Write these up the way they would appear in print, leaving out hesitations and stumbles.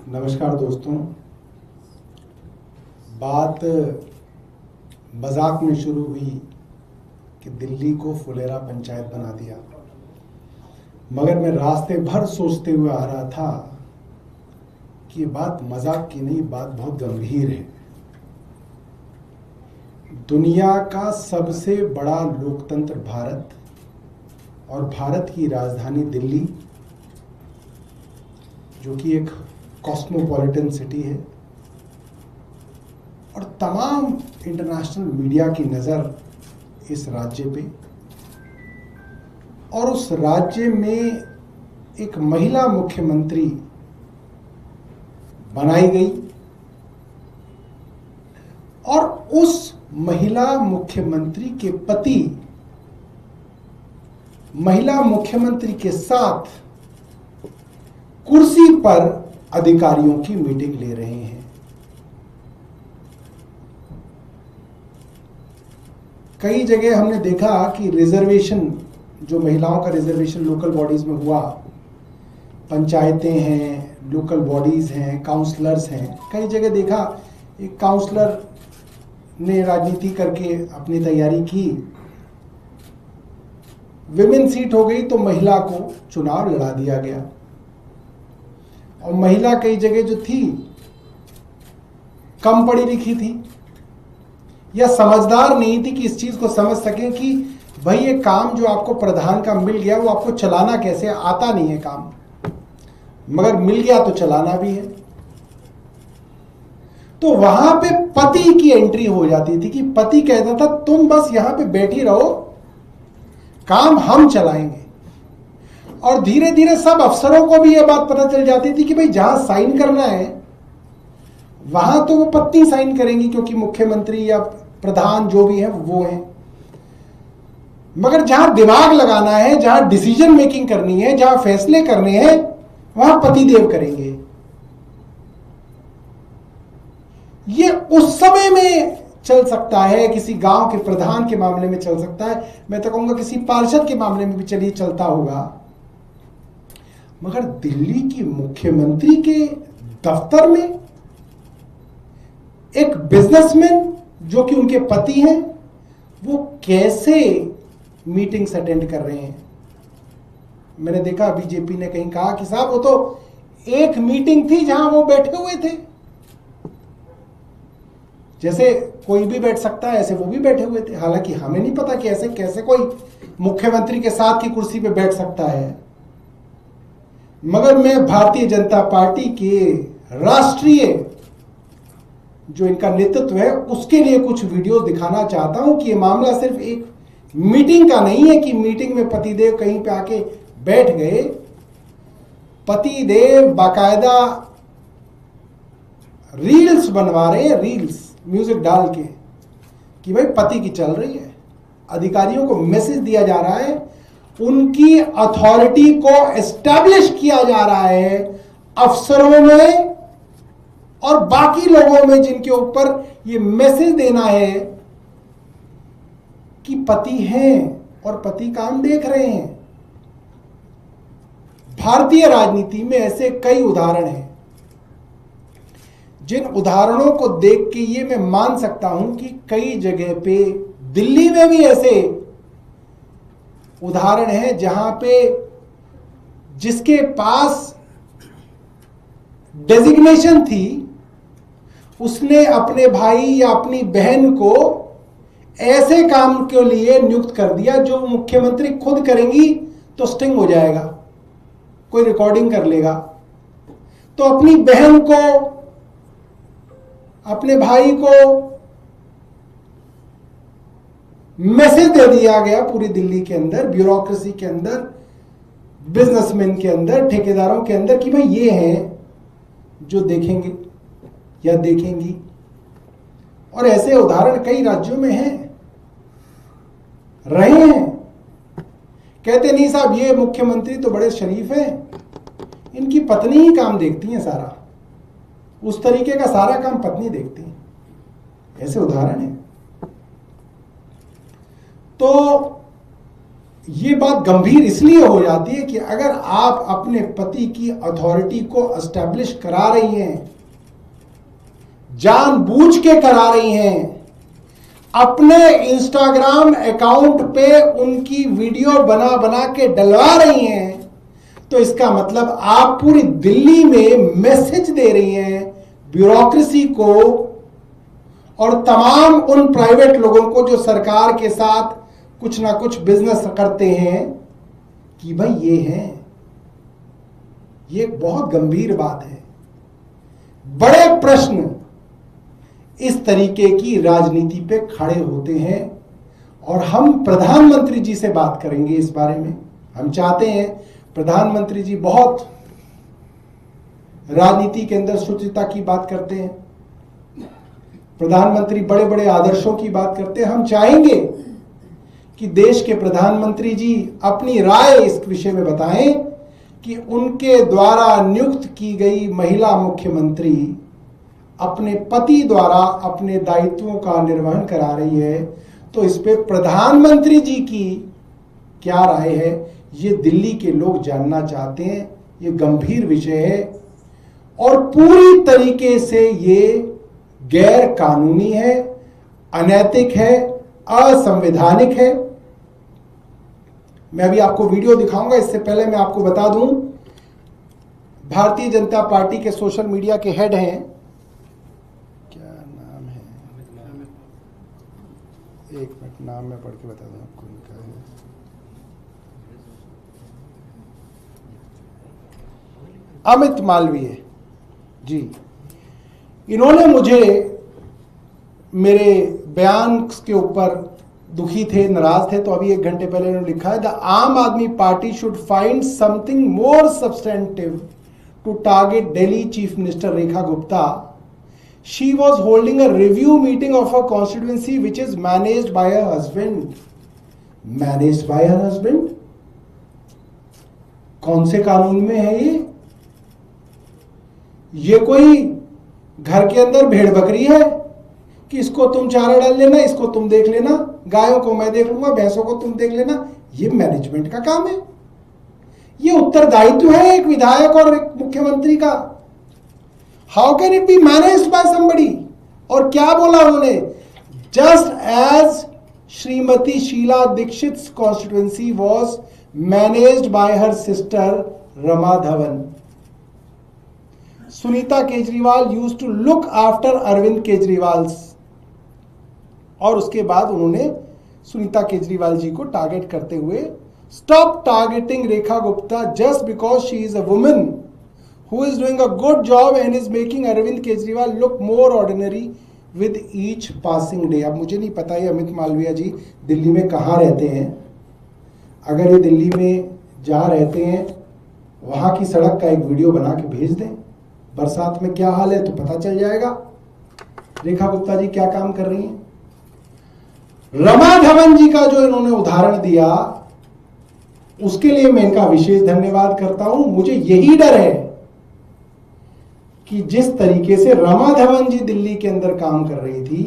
नमस्कार दोस्तों। बात मजाक में शुरू हुई कि दिल्ली को फुलेरा पंचायत बना दिया, मगर मैं रास्ते भर सोचते हुए आ रहा था कि ये बात मजाक की नहीं, बात बहुत गंभीर है। दुनिया का सबसे बड़ा लोकतंत्र भारत और भारत की राजधानी दिल्ली, जो कि एक कॉस्मोपॉलिटन सिटी है, और तमाम इंटरनेशनल मीडिया की नज़र इस राज्य पे, और उस राज्य में एक महिला मुख्यमंत्री बनाई गई, और उस महिला मुख्यमंत्री के पति महिला मुख्यमंत्री के साथ कुर्सी पर अधिकारियों की मीटिंग ले रहे हैं। कई जगह हमने देखा कि रिजर्वेशन, जो महिलाओं का रिजर्वेशन लोकल बॉडीज में हुआ, पंचायतें हैं, लोकल बॉडीज हैं, काउंसलर्स हैं, कई जगह देखा एक काउंसलर ने राजनीति करके अपनी तैयारी की, विमेन सीट हो गई तो महिला को चुनाव लड़ा दिया गया, और महिला कई जगह जो थी कम पढ़ी लिखी थी या समझदार नहीं थी कि इस चीज को समझ सकें कि भाई ये काम जो आपको प्रधान का मिल गया वो आपको चलाना कैसे, आता नहीं है काम, मगर मिल गया तो चलाना भी है। तो वहां पे पति की एंट्री हो जाती थी कि पति कहता था तुम बस यहां पे बैठी रहो, काम हम चलाएंगे। और धीरे धीरे सब अफसरों को भी यह बात पता चल जाती थी कि भाई जहां साइन करना है वहां तो वो पत्नी साइन करेंगी, क्योंकि मुख्यमंत्री या प्रधान जो भी है वो है, मगर जहां दिमाग लगाना है, जहां डिसीजन मेकिंग करनी है, जहां फैसले करने हैं, वहां पतिदेव करेंगे। ये उस समय में चल सकता है, किसी गांव के प्रधान के मामले में चल सकता है, मैं तो कहूंगा किसी पार्षद के मामले में भी चलिए चलता होगा, मगर दिल्ली की मुख्यमंत्री के दफ्तर में एक बिजनेसमैन जो कि उनके पति हैं, वो कैसे मीटिंग्स अटेंड कर रहे हैं। मैंने देखा बीजेपी ने कहीं कहा कि साहब वो तो एक मीटिंग थी जहां वो बैठे हुए थे, जैसे कोई भी बैठ सकता है ऐसे वो भी बैठे हुए थे। हालांकि हमें नहीं पता कि ऐसे कैसे कोई मुख्यमंत्री के साथ की कुर्सी पे बैठ सकता है, मगर मैं भारतीय जनता पार्टी के राष्ट्रीय जो इनका नेतृत्व है उसके लिए कुछ वीडियोस दिखाना चाहता हूं कि ये मामला सिर्फ एक मीटिंग का नहीं है कि मीटिंग में पतिदेव कहीं पे आके बैठ गए। पतिदेव बाकायदा रील्स बनवा रहे हैं, रील्स म्यूजिक डाल के कि भाई पति की चल रही है। अधिकारियों को मैसेज दिया जा रहा है, उनकी अथॉरिटी को एस्टैब्लिश किया जा रहा है अफसरों में और बाकी लोगों में, जिनके ऊपर ये मैसेज देना है कि पति हैं और पति काम देख रहे हैं। भारतीय राजनीति में ऐसे कई उदाहरण हैं, जिन उदाहरणों को देख के ये मैं मान सकता हूं कि कई जगह पे, दिल्ली में भी ऐसे उदाहरण हैं जहां पे जिसके पास डेजिग्नेशन थी उसने अपने भाई या अपनी बहन को ऐसे काम के लिए नियुक्त कर दिया जो मुख्यमंत्री खुद करेंगी तो स्टिंग हो जाएगा, कोई रिकॉर्डिंग कर लेगा। तो अपनी बहन को, अपने भाई को मैसेज दे दिया गया पूरी दिल्ली के अंदर, ब्यूरोक्रेसी के अंदर, बिजनेसमैन के अंदर, ठेकेदारों के अंदर कि भाई ये हैं जो देखेंगे या देखेंगी। और ऐसे उदाहरण कई राज्यों में हैं, रहे हैं। कहते नहीं साहब ये मुख्यमंत्री तो बड़े शरीफ हैं, इनकी पत्नी ही काम देखती है सारा, उस तरीके का सारा काम पत्नी देखती है। ऐसे उदाहरण है। तो ये बात गंभीर इसलिए हो जाती है कि अगर आप अपने पति की अथॉरिटी को एस्टैब्लिश करा रही हैं, जानबूझ के करा रही हैं, अपने इंस्टाग्राम अकाउंट पे उनकी वीडियो बना बना के डलवा रही हैं, तो इसका मतलब आप पूरी दिल्ली में मैसेज दे रही हैं ब्यूरोक्रेसी को और तमाम उन प्राइवेट लोगों को जो सरकार के साथ कुछ ना कुछ बिजनेस करते हैं कि भाई ये हैं। ये एक बहुत गंभीर बात है। बड़े प्रश्न इस तरीके की राजनीति पे खड़े होते हैं और हम प्रधानमंत्री जी से बात करेंगे इस बारे में। हम चाहते हैं, प्रधानमंत्री जी बहुत राजनीति के अंदर शुचिता की बात करते हैं, प्रधानमंत्री बड़े बड़े आदर्शों की बात करते हैं। हम चाहेंगे कि देश के प्रधानमंत्री जी अपनी राय इस विषय में बताएं कि उनके द्वारा नियुक्त की गई महिला मुख्यमंत्री अपने पति द्वारा अपने दायित्वों का निर्वहन करा रही है, तो इस पे प्रधानमंत्री जी की क्या राय है, ये दिल्ली के लोग जानना चाहते हैं। ये गंभीर विषय है और पूरी तरीके से ये गैर कानूनी है, अनैतिक है, असंवैधानिक है। मैं अभी आपको वीडियो दिखाऊंगा, इससे पहले मैं आपको बता दूं, भारतीय जनता पार्टी के सोशल मीडिया के हेड हैं, क्या नाम है, एक मिनट नाम मैं पढ़ के बता दूं आपको इनका है, अमित मालवीय जी। इन्होंने मुझे मेरे बयान के ऊपर दुखी थे, नाराज थे, तो अभी 1 घंटे पहले इन्होंने लिखा है, the Aam Aadmi Party should find something more substantive to target Delhi chief minister Rekha Gupta. She was holding a review meeting of her constituency which is managed by her husband. Managed by her husband? कौन से कानून में है ये कोई घर के अंदर भेड़ बकरी है कि इसको तुम चारा डाल लेना, इसको तुम देख लेना, गायों को मैं देख लूंगा, भैंसों को तुम देख लेना। ये मैनेजमेंट का काम है, ये उत्तरदायित्व है एक विधायक और एक मुख्यमंत्री का। How can it be managed by somebody? और क्या बोला उन्होंने? Just as Shrimati Sheila Dikshit constituency was managed by her sister Rama Dhawan, Sunita Kejriwal used to look after Arvind Kejriwal. और उसके बाद उन्होंने सुनीता केजरीवाल जी को टारगेट करते हुए, stop targeting Rekha Gupta just because she is a woman who is doing a good job and is making Arvind Kejriwal look more ordinary with each passing day. अब मुझे नहीं पता ये अमित मालवीय जी दिल्ली में कहाँ रहते हैं। अगर ये दिल्ली में जहाँ रहते हैं वहाँ की सड़क का एक वीडियो बना के भेज दें, बरसात में क्या हाल है तो पता चल जाएगा रेखा गुप्ता जी क्या काम कर रही हैं। रमा धवन जी का जो इन्होंने उदाहरण दिया उसके लिए मैं इनका विशेष धन्यवाद करता हूं। मुझे यही डर है कि जिस तरीके से रमा धवन जी दिल्ली के अंदर काम कर रही थी,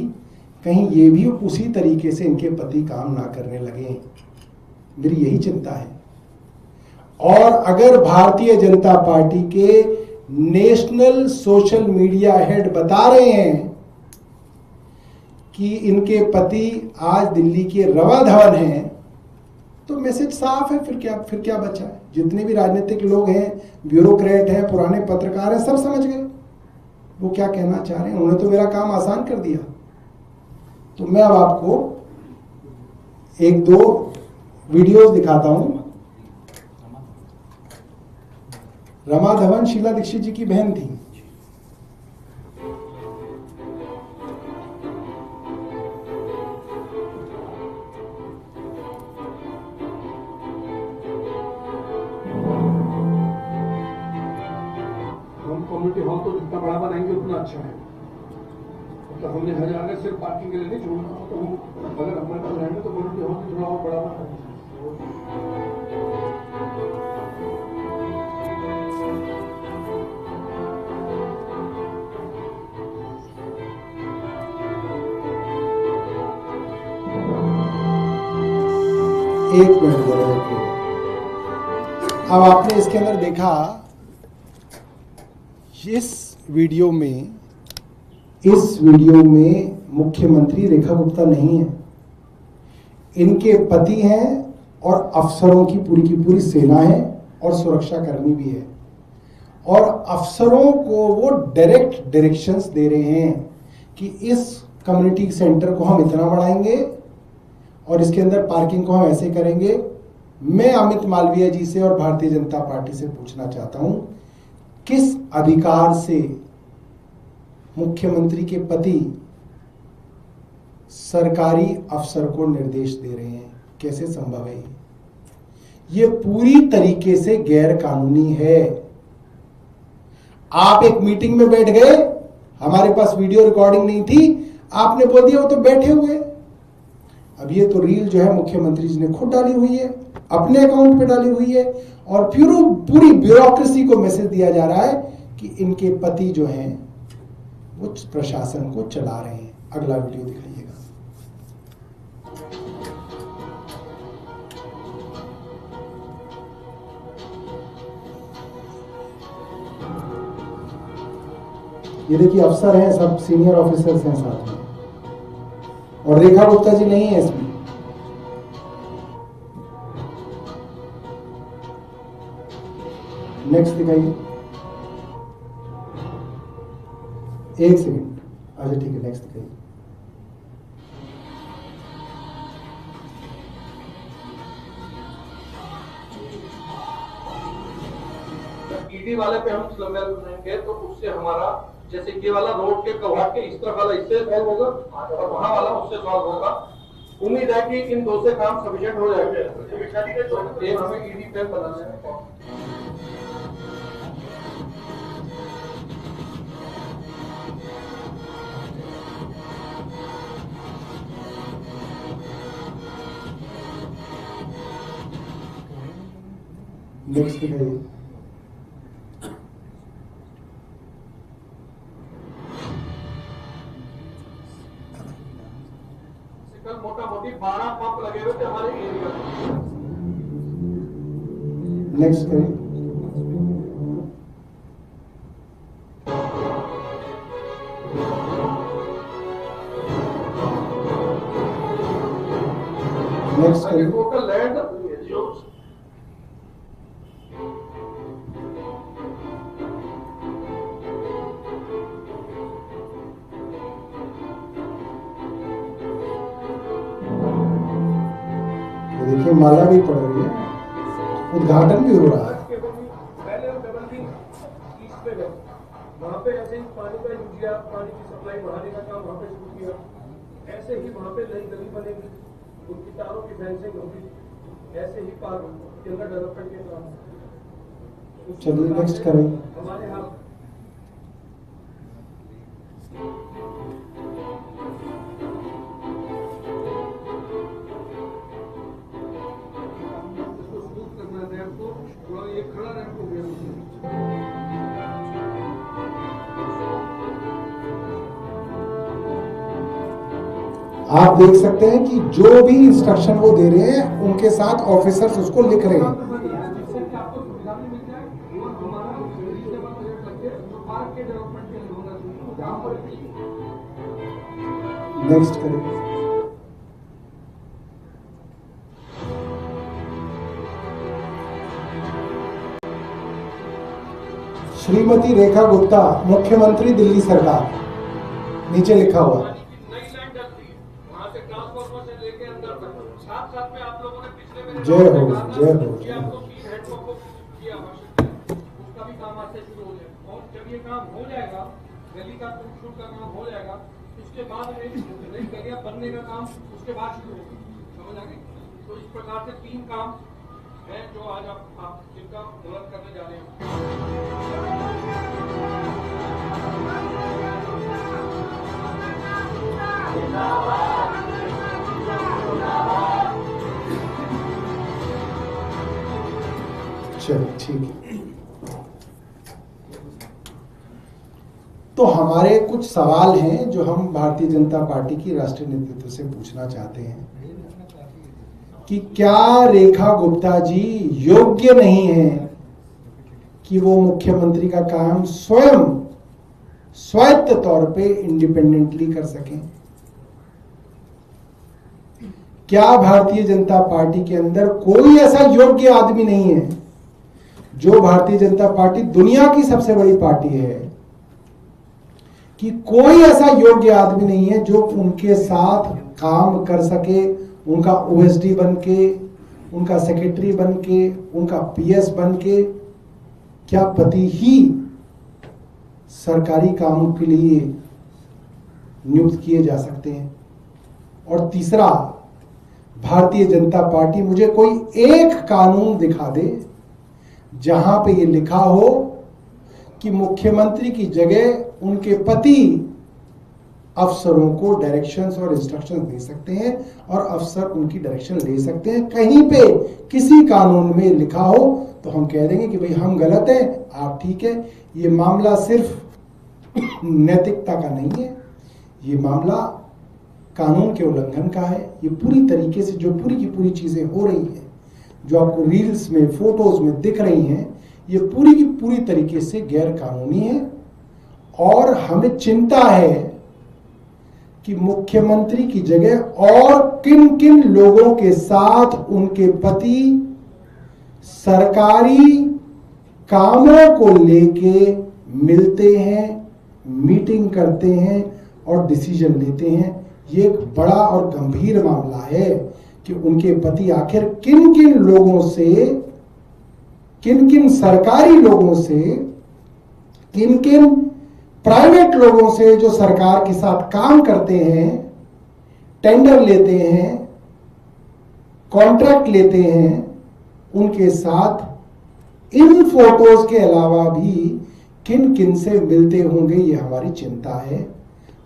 कहीं ये भी उसी तरीके से इनके पति काम ना करने लगे, मेरी यही चिंता है। और अगर भारतीय जनता पार्टी के नेशनल सोशल मीडिया हेड बता रहे हैं कि इनके पति आज दिल्ली के रमा धवन हैं, तो मैसेज साफ है। फिर क्या बचा है? जितने भी राजनीतिक लोग हैं, ब्यूरोक्रेट हैं, पुराने पत्रकार हैं, सब समझ गए वो क्या कहना चाह रहे हैं। उन्होंने तो मेरा काम आसान कर दिया। तो मैं अब आपको 1-2 वीडियोस दिखाता हूं। रमा धवन शीला दीक्षित जी की बहन थी। कम्युनिटी हॉल तो जितना बड़ा बनाएंगे उतना अच्छा है। तो हमने 1000 सिर्फ पार्किंग के लिए नहीं छोड़ना, तो अगर हमारे पास रहेंगे तो कम्युनिटी हॉल भी थोड़ा और बड़ा बनाएंगे। एक मिनट जरा रुकिए। अब आपने इसके अंदर देखा, इस वीडियो में मुख्यमंत्री रेखा गुप्ता नहीं है, इनके पति हैं और अफसरों की पूरी सेना है और सुरक्षा कर्मी भी है, और अफसरों को वो डायरेक्ट डायरेक्शंस दे रहे हैं कि इस कम्युनिटी सेंटर को हम इतना बढ़ाएंगे और इसके अंदर पार्किंग को हम ऐसे करेंगे। मैं अमित मालवीय जी से और भारतीय जनता पार्टी से पूछना चाहता हूं, किस अधिकार से मुख्यमंत्री के पति सरकारी अफसर को निर्देश दे रहे हैं? कैसे संभव है? ये पूरी तरीके से गैर कानूनी है। आप एक मीटिंग में बैठ गए, हमारे पास वीडियो रिकॉर्डिंग नहीं थी, आपने बोल दिया वो तो बैठे हुए। अब ये तो रील जो है मुख्यमंत्री जी ने खुद डाली हुई है, अपने अकाउंट पे डाली हुई है, और फिर पूरी ब्यूरोक्रेसी को मैसेज दिया जा रहा है कि इनके पति जो हैं वो प्रशासन को चला रहे हैं। अगला वीडियो दिखाइएगा। ये देखिए, अफसर हैं, सब सीनियर ऑफिसर्स हैं साथ में, और रेखा गुप्ता जी नहीं है इसमें। नेक्स्ट दिखाइए। एक सेकंड, अच्छा ठीक है, नेक्स्ट दिखाइए। ईडी वाले पे हम स्लैब बनाएंगे तो उससे हमारा, जैसे ये वाला रोड के कवाट के इस तरफ वाला इससे सॉल्व होगा और वहां वाला उससे सॉल्व होगा। उम्मीद है कि इन दो से काम सफिशिएंट हो जाएगा। एक हमें ईडी पे बनाना है। नेक्स्ट दिखाइए। मोटा मोटी 12 पंप लगे हुए थे हमारे एरिया में। नेक्स्ट करिए। नेक्स्ट करिए। टोटल लैंड जो देखिए, माला भी पड़ रही है, उद्घाटन भी हो रहा है। पहले हम डबल थी ईस्ट पे गए, वहाँ पे ऐसे ही पानी का यूजिया, पानी की सप्लाई बढ़ाने का काम वहाँ पे शुरू किया। ऐसे ही वहाँ पे नई गली बनेगी, उनकी तारों की फेंसिंग होगी, ऐसे ही पार्क के अंदर डेवलपमेंट के काम। चलिए नेक्स्ट करें। हमारे यहाँ ये खड़ा रैंप हो गया। आप देख सकते हैं कि जो भी इंस्ट्रक्शन वो दे रहे हैं, उनके साथ ऑफिसर्स उसको लिख रहे हैं। आपको सुविधा भी मिल जाए और हमारा रीजनेबल बजट लग जाए तो पार्क के डेवलपमेंट के लिए होना चाहिए जहाँ पर। नेक्स्ट करें। श्रीमती रेखा गुप्ता, मुख्यमंत्री दिल्ली सरकार, नीचे लिखा हुआ। जय हो, जय हो, जय हो। उसका भी काम आज से शुरू हो जाए, और जब ये काम हो जाएगा, गली का टूट का काम हो जाएगा, उसके बाद नई गलियां बनने का काम उसके बाद शुरू होगा। समझ आ गई? तो इस प्रकार से 3 काम है जो आज आप जिनका मुहूर्त करने जा रहे हैं। चलो ठीक है। तो हमारे कुछ सवाल हैं जो हम भारतीय जनता पार्टी की राष्ट्रीय नेतृत्व से पूछना चाहते हैं। कि क्या रेखा गुप्ता जी योग्य नहीं है कि वो मुख्यमंत्री का काम स्वयं स्वायत्त तौर पे इंडिपेंडेंटली कर सकें? क्या भारतीय जनता पार्टी के अंदर कोई ऐसा योग्य आदमी नहीं है? जो भारतीय जनता पार्टी दुनिया की सबसे बड़ी पार्टी है, कि कोई ऐसा योग्य आदमी नहीं है जो उनके साथ काम कर सके, उनका ओएसडी बन के, उनका सेक्रेटरी बन के, उनका पीएस बन के? क्या पति ही सरकारी कामों के लिए नियुक्त किए जा सकते हैं? और तीसरा, भारतीय जनता पार्टी मुझे कोई एक कानून दिखा दे जहां पे ये लिखा हो कि मुख्यमंत्री की जगह उनके पति अफसरों को डायरेक्शंस और इंस्ट्रक्शंस दे सकते हैं और अफसर उनकी डायरेक्शन ले सकते हैं। कहीं पे किसी कानून में लिखा हो तो हम कह देंगे कि भाई हम गलत हैं, आप ठीक है। ये मामला सिर्फ नैतिकता का नहीं है, ये मामला कानून के उल्लंघन का है। ये पूरी तरीके से जो पूरी की पूरी चीजें हो रही हैं, जो आपको रील्स में, फोटोज में दिख रही हैं, ये पूरी की पूरी तरीके से गैर कानूनी है। और हमें चिंता है कि मुख्यमंत्री की जगह और किन किन लोगों के साथ उनके पति सरकारी कामों को लेके मिलते हैं, मीटिंग करते हैं और डिसीजन लेते हैं। ये एक बड़ा और गंभीर मामला है कि उनके पति आखिर किन किन लोगों से, किन किन सरकारी लोगों से, किन किन प्राइवेट लोगों से जो सरकार के साथ काम करते हैं, टेंडर लेते हैं, कॉन्ट्रैक्ट लेते हैं, उनके साथ इन फोटोज के अलावा भी किन किन से मिलते होंगे, ये हमारी चिंता है।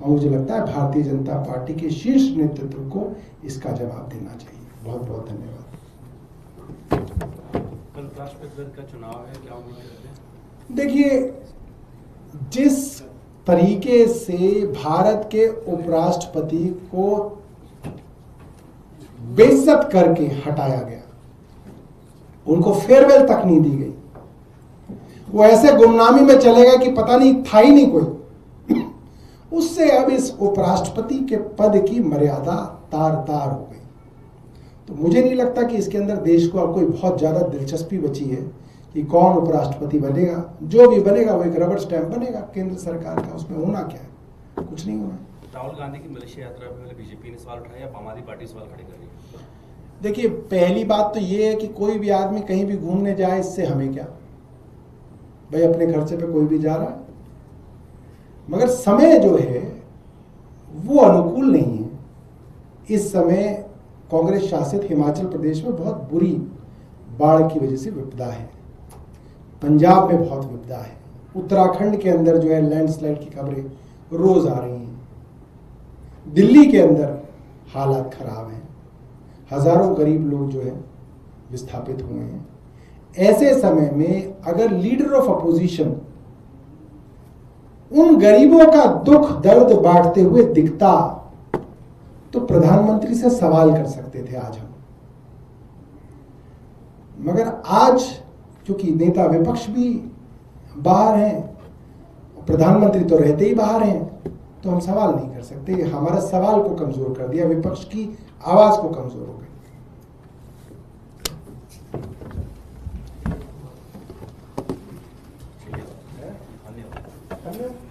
और मुझे लगता है भारतीय जनता पार्टी के शीर्ष नेतृत्व को इसका जवाब देना चाहिए। बहुत बहुत धन्यवाद। कल राष्ट्रपति का चुनाव है, क्या उम्मीद करते हैं? देखिए, जिस तरीके से भारत के उपराष्ट्रपति को बेइज्जत करके हटाया गया, उनको फेयरवेल तक नहीं दी गई, वो ऐसे गुमनामी में चले गए कि पता नहीं था ही नहीं कोई। उससे अब इस उपराष्ट्रपति के पद की मर्यादा तार तार हो गई। तो मुझे नहीं लगता कि इसके अंदर देश को अब कोई बहुत ज्यादा दिलचस्पी बची है कि कौन उपराष्ट्रपति बनेगा। जो भी बनेगा वो एक रबर स्टैंप बनेगा केंद्र सरकार का, उसमें होना क्या है? कुछ नहीं होना। राहुल गांधी की मलेशिया यात्रा पर बीजेपी ने सवाल उठाया या आम आदमी पार्टी सवाल खड़े कर रही है? देखिए, पहली बात तो ये है कि कोई भी आदमी कहीं भी घूमने जाए, इससे हमें क्या भाई, अपने खर्चे पे कोई भी जा रहा है। मगर समय जो है वो अनुकूल नहीं है। इस समय कांग्रेस शासित हिमाचल प्रदेश में बहुत बुरी बाढ़ की वजह से विपदा है, पंजाब में बहुत विपदा है, उत्तराखंड के अंदर जो है लैंडस्लाइड की खबरें रोज आ रही हैं, दिल्ली के अंदर हालात खराब हैं, हजारों गरीब लोग जो है विस्थापित हुए हैं। ऐसे समय में अगर लीडर ऑफ अपोजिशन उन गरीबों का दुख दर्द बांटते हुए दिखता तो प्रधानमंत्री से सवाल कर सकते थे आज हम। मगर आज क्योंकि नेता विपक्ष भी बाहर हैं, प्रधानमंत्री तो रहते ही बाहर हैं, तो हम सवाल नहीं कर सकते। हमारा सवाल को कमजोर कर दिया, विपक्ष की आवाज को कमजोर हो गई। धन्यवाद।